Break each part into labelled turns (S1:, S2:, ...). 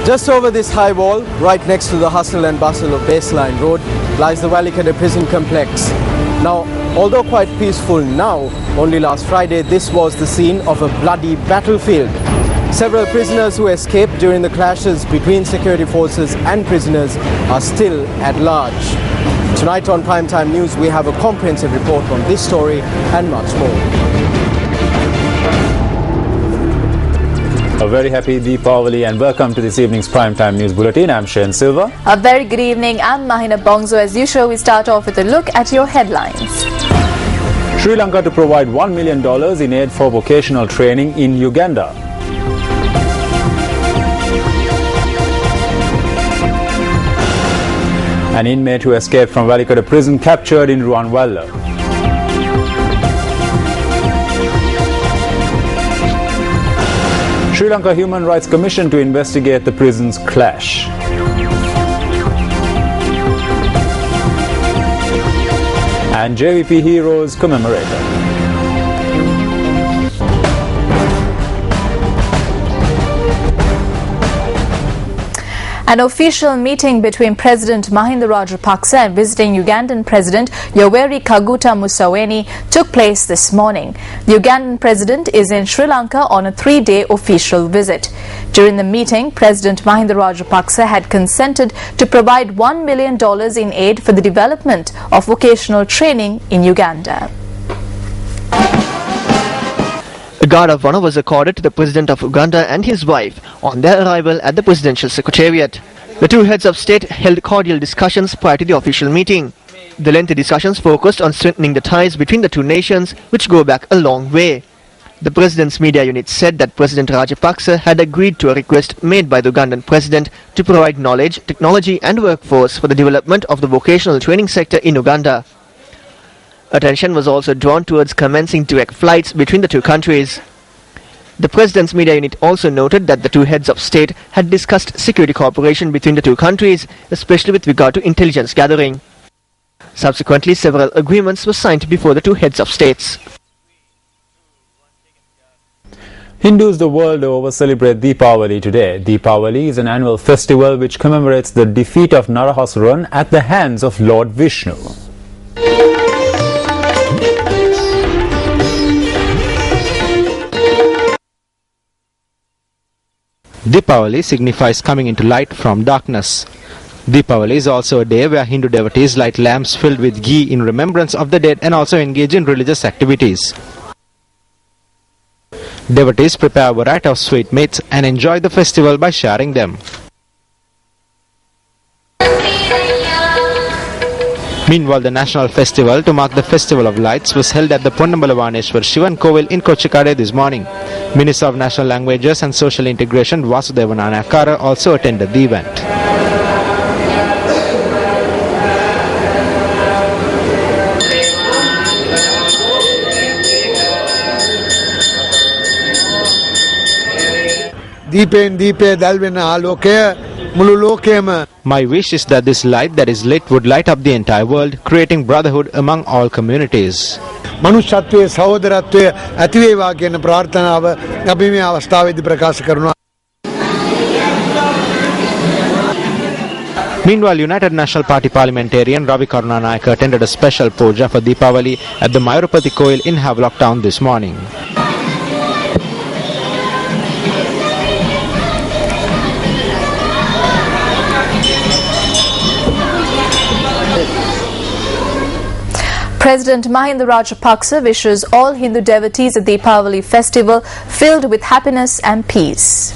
S1: Just over this high wall, right next to the hustle and bustle of Baseline Road, lies the Valikada prison complex. Now, although quite peaceful now, only last Friday this was the scene of a bloody battlefield. Several prisoners who escaped during the clashes between security forces and prisoners are still at large. Tonight on Primetime News, we have a comprehensive report on this story and much more.
S2: A very happy Deepavali and welcome to this evening's Primetime News Bulletin. I'm Shayan Silva.
S3: A very good evening. I'm Mahina Bongzo. As usual, we start off with a look at your headlines.
S2: Sri Lanka to provide $1 million in aid for vocational training in Uganda. An inmate who escaped from Valikada prison captured in Ruanwalla. Sri Lanka Human Rights Commission to investigate the prison's clash. And JVP heroes commemorated.
S3: An official meeting between President Mahinda Rajapaksa and visiting Ugandan President Yoweri Kaguta Museveni took place this morning. The Ugandan President is in Sri Lanka on a 3-day official visit. During the meeting, President Mahinda Rajapaksa had consented to provide $1 million in aid for the development of vocational training in Uganda.
S4: A guard of honor was accorded to the President of Uganda and his wife on their arrival at the Presidential Secretariat. The two heads of state held cordial discussions prior to the official meeting. The lengthy discussions focused on strengthening the ties between the two nations, which go back a long way. The President's media unit said that President Rajapaksa had agreed to a request made by the Ugandan President to provide knowledge, technology and workforce for the development of the vocational training sector in Uganda. Attention was also drawn towards commencing direct flights between the two countries. The President's media unit also noted that the two heads of state had discussed security cooperation between the two countries, especially with regard to intelligence gathering. Subsequently, several agreements were signed before the two heads of states.
S2: Hindus the world over celebrate Deepavali today. Deepavali is an annual festival which commemorates the defeat of Narahasuran at the hands of Lord Vishnu.
S5: Deepavali signifies coming into light from darkness. Deepavali is also a day where Hindu devotees light lamps filled with ghee in remembrance of the dead and also engage in religious activities. Devotees prepare a variety of sweetmeats and enjoy the festival by sharing them. Meanwhile, the national festival to mark the Festival of Lights was held at the Ponnambalavaneshwar Shivan Kovil in Kochikade this morning. Minister of National Languages and Social Integration Vasudeva Nanayakara also attended the event. My wish is that this light that is lit would light up the entire world, creating brotherhood among all communities.
S6: Meanwhile,
S5: United National Party parliamentarian Ravi Karunanayake attended a special puja for Deepavali at the Mayurapati Koil in Havelock town this morning.
S3: President Mahinda Rajapaksa wishes all Hindu devotees a Deepavali festival filled with happiness and peace.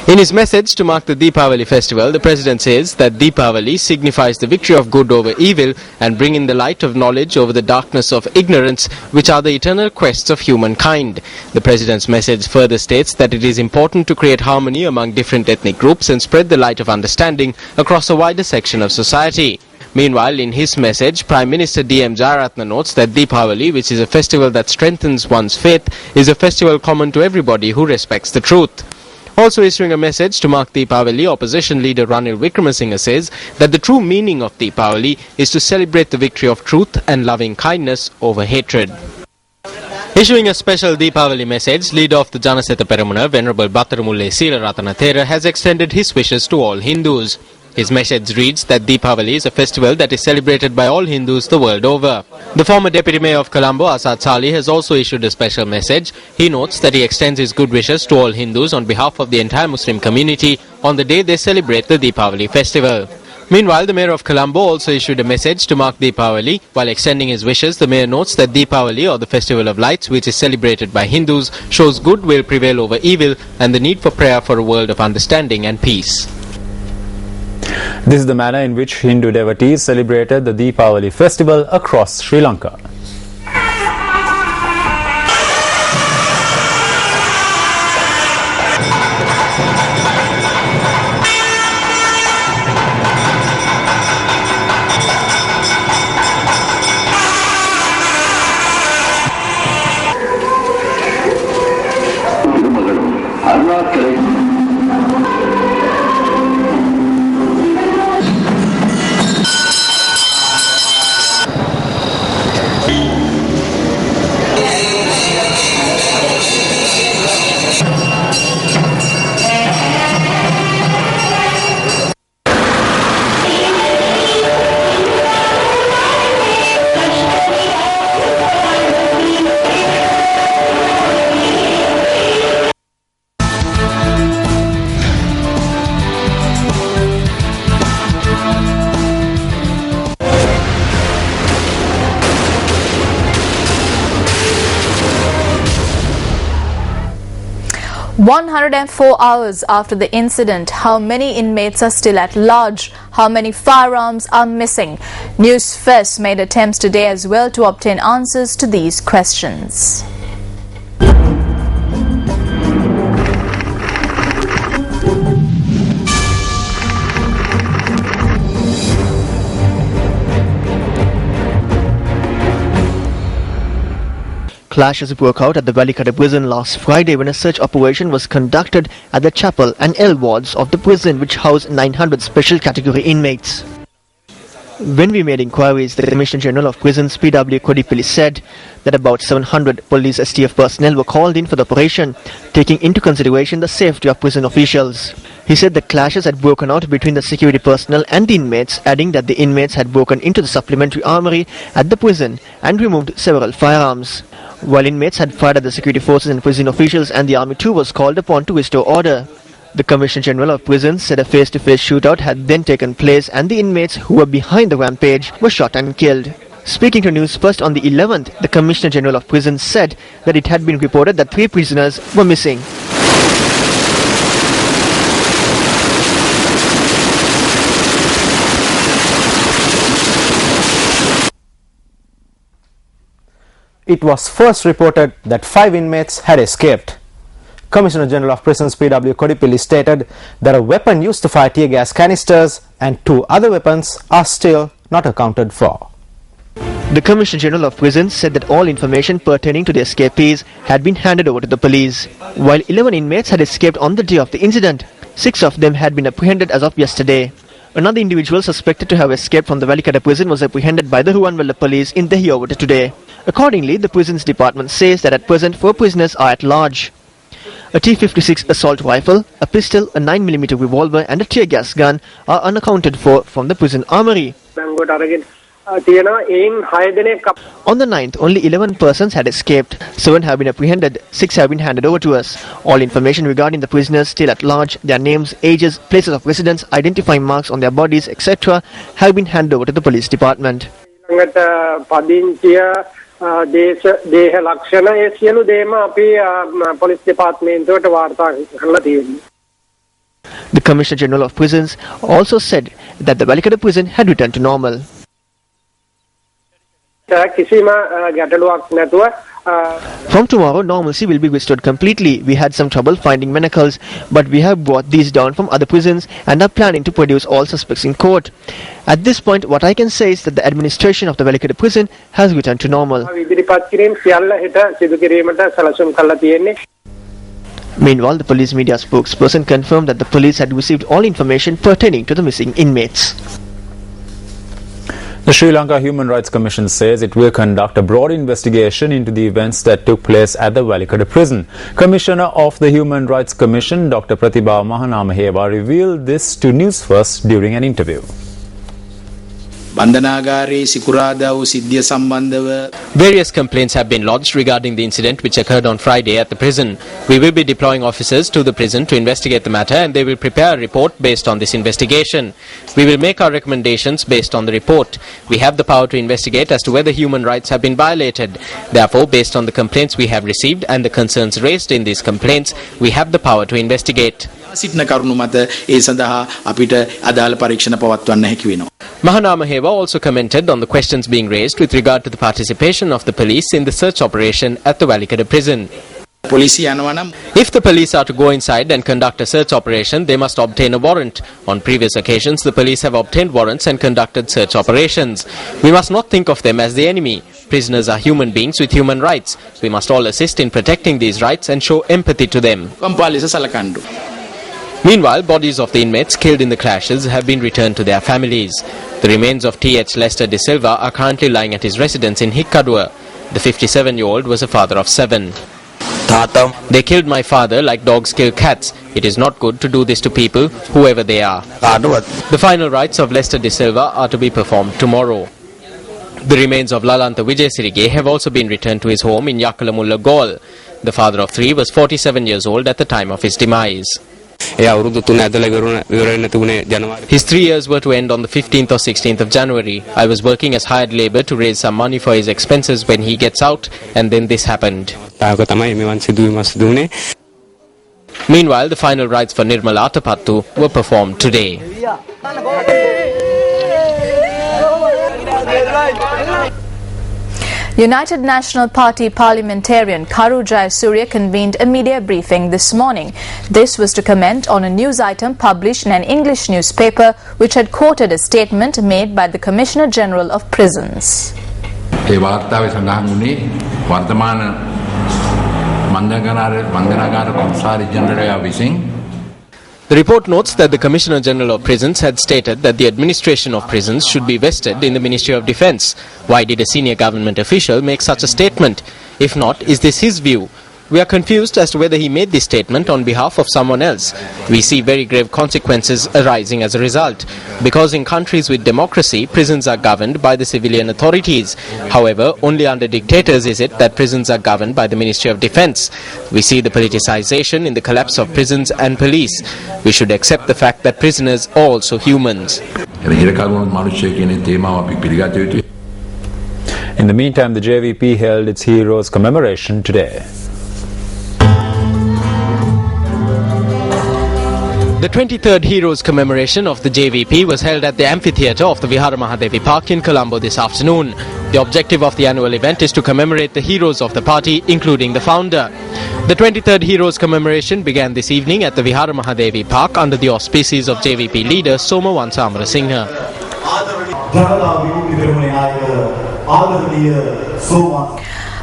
S7: In his message to mark the Deepavali festival, the President says that Deepavali signifies the victory of good over evil and bringing the light of knowledge over the darkness of ignorance, which are the eternal quests of humankind. The President's message further states that it is important to create harmony among different ethnic groups and spread the light of understanding across a wider section of society. Meanwhile, in his message, Prime Minister D.M. Jayaratna notes that Deepavali, which is a festival that strengthens one's faith, is a festival common to everybody who respects the truth. Also issuing a message to mark Deepavali, opposition leader Ranil Wickremesinghe says that the true meaning of Deepavali is to celebrate the victory of truth and loving kindness over hatred. Issuing a special Deepavali message, leader of the Janaseta Peramuna, Venerable Bhattaramulle Seeraratana Thera, has extended his wishes to all Hindus. His message reads that Deepavali is a festival that is celebrated by all Hindus the world over. The former Deputy Mayor of Colombo, Asad Sali, has also issued a special message. He notes that he extends his good wishes to all Hindus on behalf of the entire Muslim community on the day they celebrate the Deepavali festival. Meanwhile, the Mayor of Colombo also issued a message to mark Deepavali. While extending his wishes, the Mayor notes that Deepavali, or the Festival of Lights, which is celebrated by Hindus, shows good will prevail over evil and the need for prayer for a world of understanding and peace.
S2: This is the manner in which Hindu devotees celebrated the Deepavali festival across Sri Lanka.
S3: "104 hours after the incident, how many inmates are still at large? How many firearms are missing?" News First made attempts today as well to obtain answers to these questions.
S4: Clashes broke out at the Valikada prison last Friday when a search operation was conducted at the chapel and L wards of the prison, which housed 900 special category inmates. When we made inquiries, the Commissioner General of Prisons, P.W. Kodipilli, said that about 700 police STF personnel were called in for the operation, taking into consideration the safety of prison officials. He said the clashes had broken out between the security personnel and the inmates, adding that the inmates had broken into the supplementary armory at the prison and removed several firearms. While inmates had fired at the security forces and prison officials, and the army too was called upon to restore order. The Commissioner General of Prisons said a face-to-face shootout had then taken place and the inmates who were behind the rampage were shot and killed. Speaking to News First on the 11th, the Commissioner General of Prisons said that it had been reported that 3 prisoners were missing.
S1: It was first reported that 5 inmates had escaped. Commissioner General of Prisons P.W. Kodipilli stated that a weapon used to fire tear gas canisters and 2 other weapons are still not accounted for.
S4: The Commissioner General of Prisons said that all information pertaining to the escapees had been handed over to the police. While 11 inmates had escaped on the day of the incident, 6 of them had been apprehended as of yesterday. Another individual suspected to have escaped from the Valikada prison was apprehended by the Ruwanwala police in Dehiovata today. Accordingly, the prisons department says that at present 4 prisoners are at large. A T-56 assault rifle, a pistol, a 9mm revolver and a tear gas gun are unaccounted for from the prison armory. On the 9th, only 11 persons had escaped. 7 have been apprehended, 6 have been handed over to us. All information regarding the prisoners still at large, their names, ages, places of residence, identifying marks on their bodies, etc. have been handed over to the police department.
S6: දේහ ලක්ෂණ ඒ සියලු දේම අපි police දෙපාර්තමේන්තුවට වාර්තා කරලා තියෙනවා.
S4: The Commissioner General of Prisons also said that the Valikada prison had returned to normal.
S6: කිසිම ගැටලුවක් නැතුව
S4: From tomorrow, normalcy will be restored completely. We had some trouble finding manacles, but we have brought these down from other prisons and are planning to produce all suspects in court. At this point, what I can say is that the administration of the Valikada prison has returned to normal. Meanwhile, the police media spokesperson confirmed that the police had received all information pertaining to the missing inmates.
S2: The Sri Lanka Human Rights Commission says it will conduct a broad investigation into the events that took place at the Walikada prison. Commissioner of the Human Rights Commission, Dr. Pratibha Mahanamaheva, revealed this to News First during an interview.
S7: Various complaints have been lodged regarding the incident which occurred on Friday at the prison. We will be deploying officers to the prison to investigate the matter, and they will prepare a report based on this investigation. We will make our recommendations based on the report. We have the power to investigate as to whether human rights have been violated. Therefore, based on the complaints we have received and the concerns raised in these complaints, we have the power to investigate. Mahanamaheva also commented on the questions being raised with regard to the participation of the police in the search operation at the Walikada prison. If the police are to go inside and conduct a search operation, they must obtain a warrant. On previous occasions, the police have obtained warrants and conducted search operations. We must not think of them as the enemy. Prisoners are human beings with human rights. We must all assist in protecting these rights and show empathy to them. Meanwhile, bodies of the inmates killed in the clashes have been returned to their families. The remains of T.H. Lester De Silva are currently lying at his residence in Hikkadua. The 57-year-old was a father of 7. They killed my father like dogs kill cats. It is not good to do this to people, whoever they are. The final rites of Lester De Silva are to be performed tomorrow. The remains of Lalanta Vijayasirige have also been returned to his home in Yakalamulla Gaul. The father of 3 was 47 years old at the time of his demise. His 3 years were to end on the 15th or 16th of January. I was working as hired labor to raise some money for his expenses when he gets out, and then this happened. Meanwhile, the final rites for Nirmala Atapattu were performed today.
S3: United National Party parliamentarian Karu Jayasuriya convened a media briefing this morning. This was to comment on a news item published in an English newspaper which had quoted a statement made by the Commissioner General of Prisons.
S7: The report notes that the Commissioner General of Prisons had stated that the administration of prisons should be vested in the Ministry of Defence. Why did a senior government official make such a statement? If not, is this his view? We are confused as to whether he made this statement on behalf of someone else. We see very grave consequences arising as a result. Because in countries with democracy, prisons are governed by the civilian authorities. However, only under dictators is it that prisons are governed by the Ministry of Defence. We see the politicization in the collapse of prisons and police. We should accept the fact that prisoners are also humans.
S2: In the meantime, the JVP held its Heroes commemoration today.
S7: The 23rd Heroes commemoration of the JVP was held at the amphitheatre of the Vihara Mahadevi Park in Colombo this afternoon. The objective of the annual event is to commemorate the heroes of the party, including the founder. The 23rd Heroes commemoration began this evening at the Vihara Mahadevi Park under the auspices of JVP leader Soma Wansamarasinghe.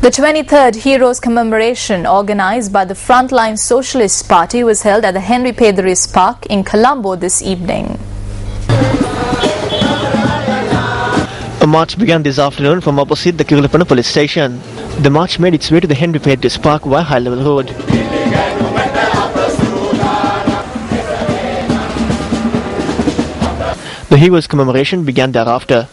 S3: The 23rd Heroes commemoration, organised by the Frontline Socialist Party, was held at the Henry Pedris Park in Colombo this evening.
S4: A march began this afternoon from opposite the Kirulapana police station. The march made its way to the Henry Pedris Park via High Level Road. The Heroes commemoration began thereafter.